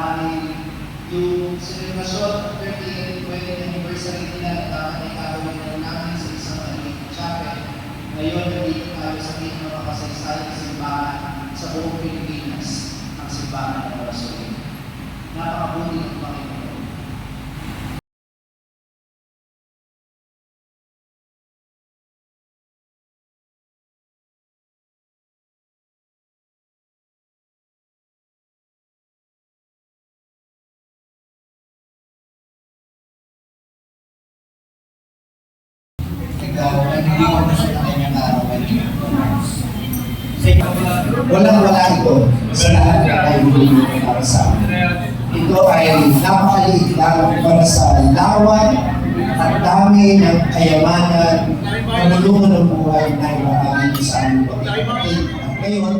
dahil yung celebration ng 30th wedding anniversary nila na ikawin na namin sa isang maliit chapel. Ngayon, nandito tayo sa mga makasaysay simbahan sa buong Pilipinas, ang simbahan ng Rasul. Napakabuti ng Panginoon. Walang-wala ito sa lahat na tayo binibigay para sa amin. Ito ay napakaliit lang para sa lawan at dami ng kayamanan, kamulungan ng buhay na ibahagi sa aming pagkakapit. Ngayon,